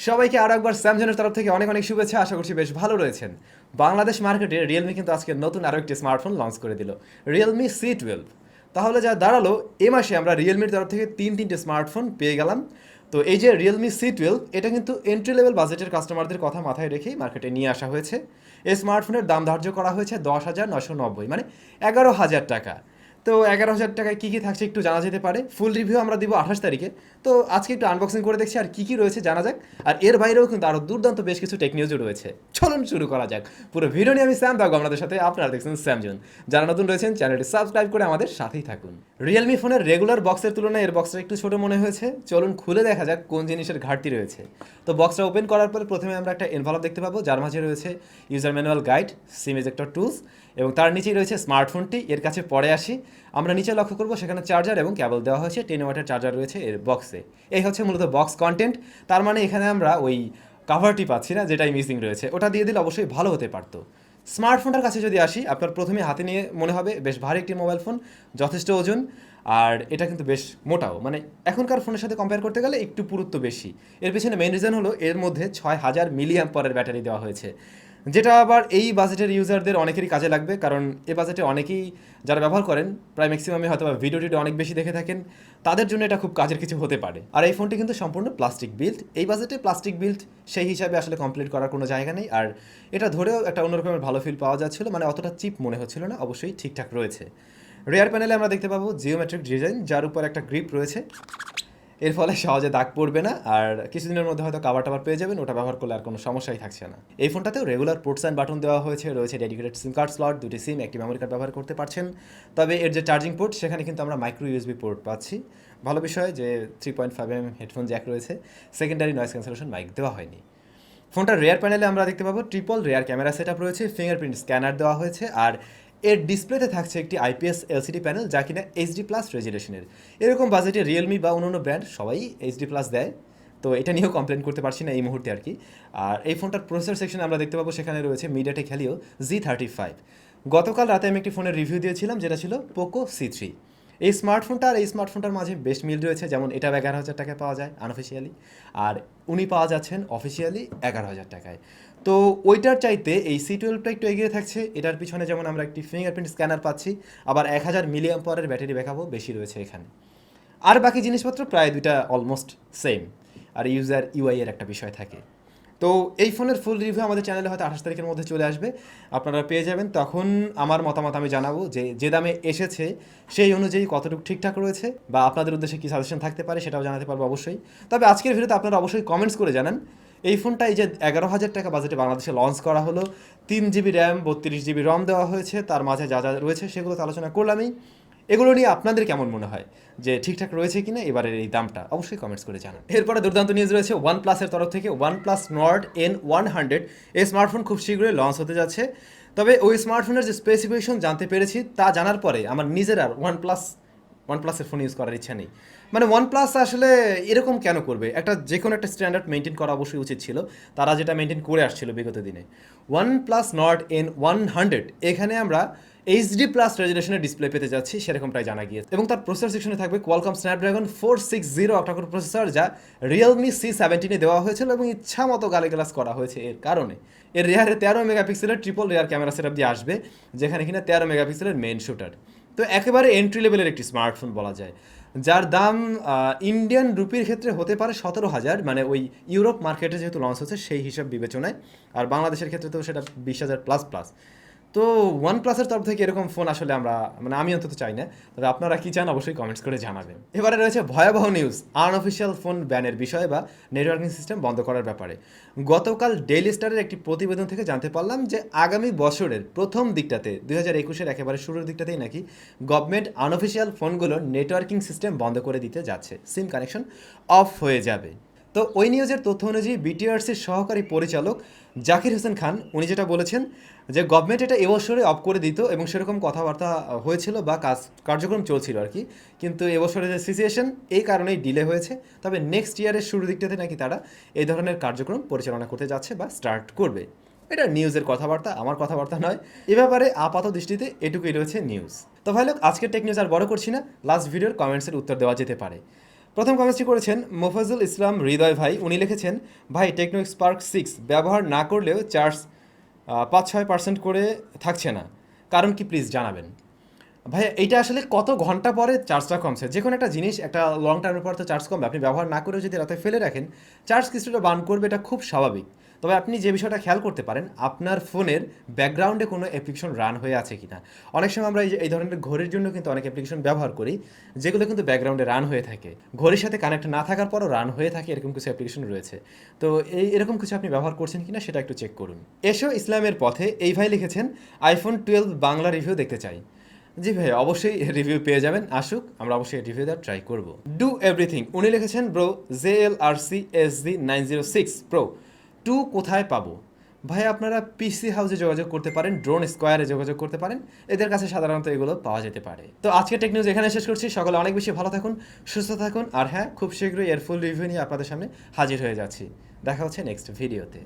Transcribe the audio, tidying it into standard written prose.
সবাইকে আরো একবার স্যামজনের তরফ থেকে অনেক অনেক শুভেচ্ছা। আশা করছি বেশ ভালো রয়েছেন। বাংলাদেশ মার্কেটে রিয়েলমি কিন্তু আজকে নতুন আরো একটি স্মার্টফোন লঞ্চ করে দিল, রিয়েলমি C12। তাহলে যা দাঁড়ালো, এ মাসে আমরা রিয়েলমির তরফ থেকে তিনটে স্মার্টফোন পেয়ে গেলাম। তো এই যে রিয়েলমি C12, এটা কিন্তু এন্ট্রি লেভেল বাজেটের কাস্টমারদের কথা মাথায় রেখেই মার্কেটে নিয়ে আসা হয়েছে। এই স্মার্টফোনের দাম ধার্য করা হয়েছে 10,990, মানে 11,000 টাকা। তো 11,000 টাকায় কী কী থাকছে একটু জানা যেতে পারে। ফুল রিভিউ আমরা দিব 28 তারিখে। তো আজকে একটু আনবক্সিং করে দেখছি আর কী কী রয়েছে জানা যাক। আর এর বাইরেও কিন্তু আরও দুর্দান্ত বেশ কিছু টেক নিউজও রয়েছে। চলুন শুরু করা যাক। পুরো ভিডিও নিয়ে আমি স্যাম থাকবো আপনাদের সাথে। আপনারা দেখছেন স্যামজন। যারা নতুন রয়েছেন চ্যানেলটি সাবস্ক্রাইব করে আমাদের সাথেই থাকুন। রিয়েলমি ফোনের রেগুলার বক্সের তুলনায় এর বক্সটা একটু ছোটো মনে হয়েছে। চলুন খুলে দেখা যাক কোন জিনিসের ঘাটতি রয়েছে। তো বক্সটা ওপেন করার পর প্রথমে আমরা একটা এনভেলপ দেখতে পাবো, যার মাঝে রয়েছে ইউজার ম্যানুয়াল গাইড, সিম এজেক্টর টুলস, এবং তার নিচেই রয়েছে স্মার্টফোনটি। এর কাছে পরে আসি, আমরা নিচে লক্ষ্য করবো সেখানে চার্জার এবং কেবল দেওয়া হয়েছে। 10 ওয়াটের চার্জার রয়েছে এর বক্সে। এই হচ্ছে মূলত বক্স কন্টেন্ট। তার মানে এখানে আমরা ওই কাভারটি পাচ্ছি না, যেটাই মিসিং রয়েছে। ওটা দিয়ে দিলে অবশ্যই ভালো হতে পারতো। স্মার্টফোনটার কাছে যদি আসি, আপনার প্রথমে হাতে নিয়ে মনে হবে বেশ ভারী একটি মোবাইল ফোন, যথেষ্ট ওজন। আর এটা কিন্তু বেশ মোটাও, মানে এখনকার ফোনের সাথে কম্পেয়ার করতে গেলে একটু পুরুত্ব বেশি। এর পেছনে মেইন রিজন হলো এর মধ্যে 6000 মিলিঅ্যাম্পারের ব্যাটারি দেওয়া হয়েছে, যেটা আবার এই বাজেটের ইউজারদের অনেকেরই কাজে লাগবে। কারণ এ বাজেটে অনেকেই যারা ব্যবহার করেন, প্রায় ম্যাক্সিমামে হয়তো বা ভিডিও টিডিও অনেক বেশি দেখে থাকেন, তাদের জন্য এটা খুব কাজের কিছু হতে পারে। আর এই ফোনটি কিন্তু সম্পূর্ণ প্লাস্টিক বিল্ড। এই বাজেটে প্লাস্টিক বিল্ড সেই হিসাবে আসলে কমপ্লিট করার কোনো জায়গা নেই। আর এটা ধরেও একটা অন্যরকমের ভালো ফিল পাওয়া যাচ্ছিল, মানে অতটা চিপ মনে হচ্ছিল না। অবশ্যই ঠিকঠাক রয়েছে। রেয়ার প্যানেলে আমরা দেখতে পাবো জিওমেট্রিক ডিজাইন, যার উপর একটা গ্রিপ রয়েছে। এর ফলে সহজে দাগ পড়বে না। আর কিছুদিনের মধ্যে হয়তো কাভার টাভার পেয়ে যাবেন, ওটা ব্যবহার করলে আর কোনো সমস্যাই থাকছে না। এই ফোনটাতেও রেগুলার পোর্টস অ্যান্ড বাটন দেওয়া হয়েছে, রয়েছে ডেডিকেটেড সিম কার্ড স্লট, দুটি সিম, একটি মেমোরি কার্ড ব্যবহার করতে পারছেন। তবে এর যে চার্জিং পোর্ট, সেখানে কিন্তু আমরা মাইক্রো ইউএসবি পোর্ট পাচ্ছি। ভালো বিষয় যে 3.5mm হেডফোন জ্যাক রয়েছে। সেকেন্ডারি নয়েজ ক্যান্সেলেশন মাইক দেওয়া হয়নি। ফোনটার রেয়ার প্যানেলে আমরা দেখতে পাবো triple rare camera set up রয়েছে, ফিঙ্গারপ্রিন্ট স্ক্যানার দেওয়া হয়েছে। আর এর ডিসপ্লেতে থাকছে একটি আইপিএস এলসিডি প্যানেল, যা কিনা HD+ রেজুলেশনের। এরকম বাজেটে রিয়েলমি বা অন্যান্য ব্র্যান্ড সবাই HD+ দেয়। তো এটা নিয়েও কমপ্লেন করতে পারছি না এই মুহূর্তে আর কি। আর এই ফোনটার প্রসেসর সেকশনে আমরা দেখতে পাবো সেখানে রয়েছে মিডিয়াটেক হেলিও G35। গতকাল রাতে আমি একটি ফোনের রিভিউ দিয়েছিলাম, যেটা ছিল পোকো C3। এই স্মার্টফোনটা আর এই স্মার্টফোনটার মাঝে বেশ মিল রয়েছে। যেমন এটা 11,000 টাকায় পাওয়া যায় আনঅফিসিয়ালি, আর উনি পাওয়া যাচ্ছেন অফিসিয়ালি 11,000 টাকায়। তো ওইটার চাইতে এই C12টা একটু এগিয়ে থাকছে। এটার পিছনে যেমন আমরা একটি ফিঙ্গারপ্রিন্ট স্ক্যানার পাচ্ছি, আবার 1000 মিলিঅ্যাম্পারের ব্যাটারি ব্যাকআপও বেশি রয়েছে এখানে। আর বাকি জিনিসপত্র প্রায় দুইটা অলমোস্ট সেম। আর ইউজার ইউআই এর একটা বিষয় থাকে। তো এই ফোনের ফুল রিভিউ আমাদের চ্যানেলে হয়তো 28 তারিখের মধ্যে চলে আসবে, আপনারা পেয়ে যাবেন। তখন আমার মতামত আমি জানাবো যে যে দামে এসেছে সেই অনুযায়ী কতটুকু ঠিকঠাক রয়েছে, বা আপনাদের উদ্দেশ্যে কী সাজেশন থাকতে পারে সেটাও জানাতে পারবো অবশ্যই। তবে আজকের ভিডিওতে আপনারা অবশ্যই কমেন্টস করে জানান এই ফোনটা এই যে 11,000 টাকা বাজেটে বাংলাদেশে লঞ্চ করা হলো, 3GB র্যাম 32GB রম দেওয়া হয়েছে, তার মাঝে যা যা রয়েছে সেগুলো তো আলোচনা করলামই। এগুলো নিয়ে আপনাদের কেমন মনে হয়, যে ঠিকঠাক রয়েছে কিনা এবারের এই দামটা, অবশ্যই কমেন্টস করে জানান। এরপরে দুর্দান্ত নিউজ রয়েছে ওয়ানপ্লাসের তরফ থেকে। ওয়ানপ্লাস নর্ড N100 এই স্মার্টফোন খুব শীঘ্রই লঞ্চ হতে যাচ্ছে। তবে ওই স্মার্টফোনের যে স্পেসিফিকেশন জানতে পেরেছি, তা জানার পরে আমার নিজের আর ওয়ানপ্লাসের ফোন ইউজ করার ইচ্ছা নেই। মানে ওয়ানপ্লাস আসলে এরকম কেন করবে? যে কোনো একটা স্ট্যান্ডার্ড মেনটেন করা অবশ্যই উচিত ছিল, তারা যেটা মেনটেন করে আসছিল বিগত দিনে। ওয়ানপ্লাস নর্ড N100, এখানে আমরা HD+ রেজুলেশনের ডিসপ্লে পেতে যাচ্ছি, সেরকম প্রায় জানা গিয়েছে। এবং তার প্রসেসর সেকশনে থাকবে কোয়ালকম স্ন্যাপড্রাগন 460 অক্টাকোর প্রসেসর, যা রিয়েলমি C17 দেওয়া হয়েছিল এবং ইচ্ছা মতো গালিগালাজ করা হয়েছে এর কারণে। এর রেয়ারে 13 মেগাপিক্সেলের ট্রিপল রেয়ার ক্যামেরা সেটআপ দিয়ে আসবে, যেখানে কিনা 13 মেগাপিক্সেলের মেন শুটার। তো একেবারে এন্ট্রি লেভেলের একটি স্মার্টফোন বলা যায়, যার দাম ইন্ডিয়ান রুপির ক্ষেত্রে হতে পারে 17,000, মানে ওই ইউরোপ মার্কেটে যেহেতু লঞ্চ হচ্ছে সেই হিসাব বিবেচনায়। আর বাংলাদেশের ক্ষেত্রে তো সেটা 20,000 প্লাস প্লাস। তো ওয়ানপ্লাসের তরফ থেকে এরকম ফোন আসলে মানে আমি অন্তত চাই না। তবে আপনারা কি চান অবশ্যই কমেন্টস করে জানাবেন। এবারে রয়েছে ভয়াবহ নিউজ, আনঅফিসিয়াল ফোন ব্যানের বিষয়ে বা নেটওয়ার্কিং সিস্টেম বন্ধ করার ব্যাপারে। গতকাল ডেইলি স্টারের একটি প্রতিবেদন থেকে জানতে পারলাম যে আগামী বছরের প্রথম দিকটাতে, 2021-এর একেবারে শুরুর দিকটাতেই নাকি গভর্নমেন্ট আনঅফিসিয়াল ফোনগুলোর নেটওয়ার্কিং সিস্টেম বন্ধ করে দিতে যাচ্ছে, সিম কানেকশন অফ হয়ে যাবে। তো ওই নিউজের তথ্য অনুযায়ী বিটিআরসির সহকারী পরিচালক জাকির হোসেন খান উনি যেটা বলেছেন যে গভর্নমেন্ট এটা এবছরে অফ করে দিত, এবং সেরকম কথাবার্তা হয়েছিল বা কার্যক্রম চলছিল আর কি। কিন্তু এবছরের যে সিচুয়েশন, এই কারণেই ডিলে হয়েছে। তবে নেক্সট ইয়ারের শুরুর দিকটাতে নাকি তারা এই ধরনের কার্যক্রম পরিচালনা করতে যাচ্ছে বা স্টার্ট করবে। এটা নিউজের কথাবার্তা, আমার কথাবার্তা নয়। এ ব্যাপারে আপাত দৃষ্টিতে এটুকুই রয়েছে নিউজ। তো ভাই লোক, আজকের টেক নিউজ আর বড় করছি না, লাস্ট ভিডিওর কমেন্টসের উত্তর দেওয়া যেতে পারে। প্রথম কমেন্টটি করেছেন মোফাজুল ইসলাম হৃদয় ভাই। উনি লিখেছেন, ভাই টেকনো স্পার্ক 6 ব্যবহার না করলেও চার্জ 5-6% করে থাকছে না, কারণ কি প্লিজ জানাবেন। ভাই এইটা আসলে কত ঘন্টা পরে চার্জটা কমছে। যে কোনো একটা জিনিস একটা লং টাইমের পর তো চার্জ কমবে, আপনি ব্যবহার না করেও যদি রাতে ফেলে রাখেন চার্জ কিছুটা বার্ন করবে, এটা খুব স্বাভাবিক। তবে আপনি যে বিষয়টা খেয়াল করতে পারেন, আপনার ফোনের ব্যাকগ্রাউন্ডে কোনো অ্যাপ্লিকেশন রান হয়ে আছে কিনা। অনেক সময় আমরা এই ধরনের ঘড়ির জন্য কিন্তু অনেক অ্যাপ্লিকেশন ব্যবহার করি যেগুলো কিন্তু ব্যাকগ্রাউন্ডে রান হয়ে থাকে, ঘড়ির সাথে কানেক্ট না থাকার পরও রান হয়ে থাকে, এরকম কিছু অ্যাপ্লিকেশন রয়েছে। তো এরকম কিছু আপনি ব্যবহার করছেন কিনা সেটা একটু চেক করুন। এসো ইসলামের পথে এই ভাই লিখেছেন, আইফোন 12 বাংলা রিভিউ দেখতে চাই। জি ভাই, অবশ্যই রিভিউ পেয়ে যাবেন, আসুক, আমরা অবশ্যই রিভিউ দেওয়ার ট্রাই করব। ডু এভরিথিং উনি লিখেছেন, ব্রো JLRC-SD906 প্রো 2 কোথায় পাবো? ভাই আপনারা পিসি হাউসে যোগাযোগ করতে পারেন, ড্রোন স্কোয়ারে যোগাযোগ করতে পারেন, এদের কাছে সাধারণত এগুলো পাওয়া যেতে পারে। তো আজকে টেক নিউজ এখানে শেষ করছি। সকলে অনেক বেশি ভালো থাকুন, সুস্থ থাকুন, আর হ্যাঁ, খুব শীঘ্রই এর ফুল রিভিউ নিয়ে আপনাদের সামনে হাজির হয়ে যাচ্ছি। দেখা হচ্ছে নেক্সট ভিডিওতে।